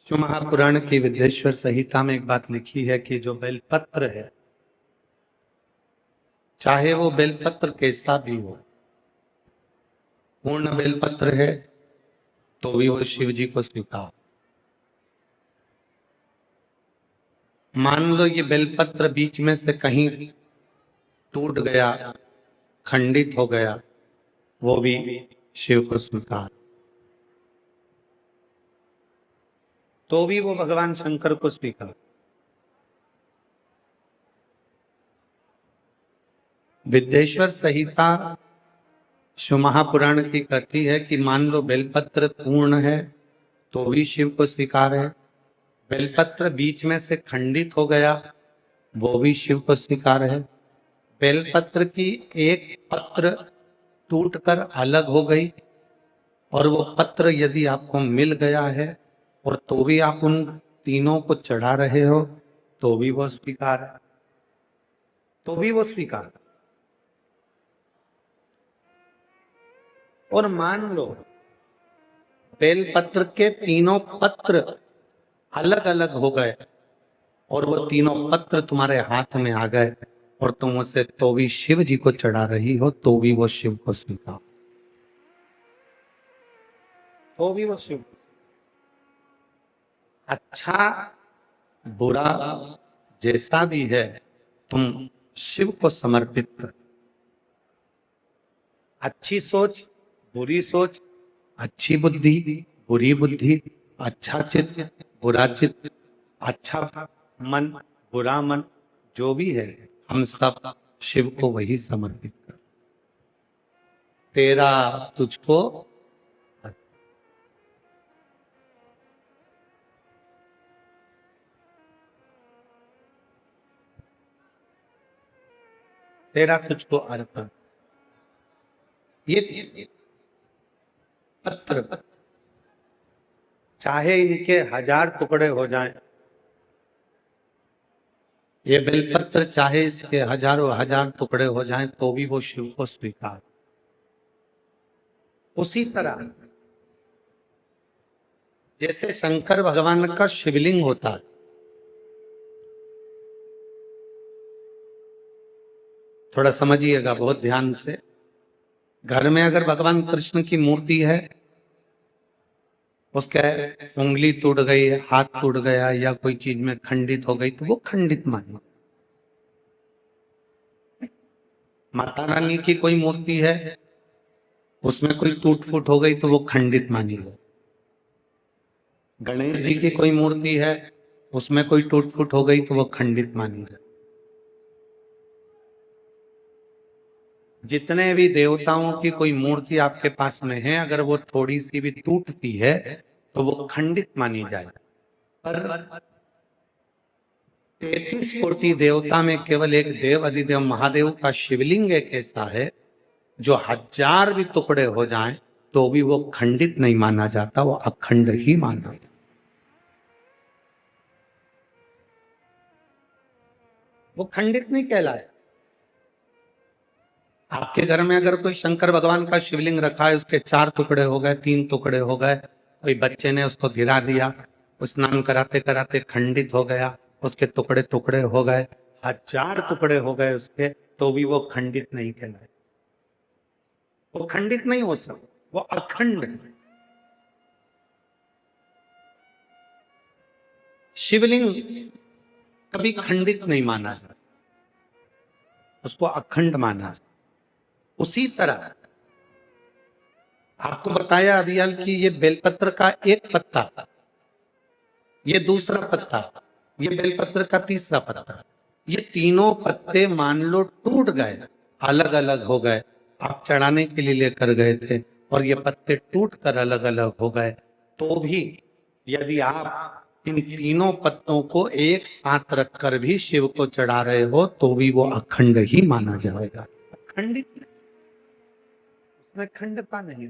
जो महापुराण की विद्येश्वर संहिता में एक बात लिखी है कि जो बेलपत्र है, चाहे वो बेलपत्र कैसा भी हो, पूर्ण बेलपत्र है तो भी वो शिव जी को स्वीकार। मान लो ये बेलपत्र बीच में से कहीं टूट गया, खंडित हो गया, वो भी शिव को स्वीकार। तो भी वो भगवान शंकर को स्वीकार। विद्येश्वर संहिता शिव महापुराण की कहती है कि मान लो बेलपत्र पूर्ण है तो भी शिव को स्वीकार है, बेलपत्र बीच में से खंडित हो गया वो भी शिव को स्वीकार है, बेलपत्र की एक पत्र टूटकर अलग हो गई और वो पत्र यदि आपको मिल गया है और तो भी आप उन तीनों को चढ़ा रहे हो तो भी वो स्वीकार है, तो भी वो स्वीकार। और मान लो बेलपत्र के तीनों पत्र अलग अलग हो गए और वो तीनों पत्र तुम्हारे हाथ में आ गए और तुम उसे तो भी शिव जी को चढ़ा रही हो तो भी वो शिव को स्वीकार, तो भी वो शिव। अच्छा बुरा जैसा भी है तुम शिव को समर्पित कर। अच्छी सोच, बुरी सोच, अच्छी बुद्धि, बुरी बुद्धि, अच्छा चित्त, बुरा चित्त, अच्छा मन, बुरा मन, जो भी है हम सब शिव को वही समर्पित कर। तेरा तुझको, तेरा तुझको अर्पण। ये पत्र चाहे इनके 1000 टुकड़े हो जाएं, ये बेलपत्र चाहे इसके हजारों हजार टुकड़े हो जाएं तो भी वो शिव को स्वीकार। उसी तरह जैसे शंकर भगवान का शिवलिंग होता है, थोड़ा समझिएगा बहुत ध्यान से। घर में अगर भगवान कृष्ण की मूर्ति है, उसके उंगली टूट गई, हाथ टूट गया या कोई चीज में खंडित हो गई तो वो खंडित मानो। माता रानी की कोई मूर्ति है, उसमें कोई टूट फूट हो गई तो वो खंडित मानी गई। गणेश जी की कोई मूर्ति है, उसमें कोई टूट फूट हो गई तो वो खंडित मानी गई। जितने भी देवताओं की कोई मूर्ति आपके पास में है, अगर वो थोड़ी सी भी टूटती है तो वो खंडित मानी जाए। पर 33 कोटि देवता में केवल एक देव अधिदेव महादेव का शिवलिंग एक ऐसा है जो 1000 भी टुकड़े हो जाएं तो भी वो खंडित नहीं माना जाता, वो अखंड ही माना जाता। वो खंडित नहीं कहलाया। आपके घर में अगर कोई शंकर भगवान का शिवलिंग रखा है, उसके 4 टुकड़े हो गए, 3 टुकड़े हो गए, कोई बच्चे ने उसको गिरा दिया, स्नान कराते कराते खंडित हो गया, उसके टुकड़े टुकड़े हो गए, 1000 टुकड़े हो गए उसके, तो भी वो खंडित नहीं कहलाए। वो खंडित नहीं हो सकता, वो अखंड है। शिवलिंग कभी खंडित नहीं माना जाता, उसको अखंड माना जाता। उसी तरह आपको बताया अभियाल कि ये बेलपत्र का एक पत्ता, ये दूसरा पत्ता, ये बेलपत्र का तीसरा पत्ता, ये तीनों पत्ते मान लो टूट गए, अलग अलग हो गए, आप चढ़ाने के लिए लेकर गए थे और ये पत्ते टूट कर अलग अलग हो गए, तो भी यदि आप इन तीनों पत्तों को एक साथ रखकर भी शिव को चढ़ा रहे हो तो भी वो अखंड ही माना जाएगा। अखंडित, उसमें खंडता नहीं।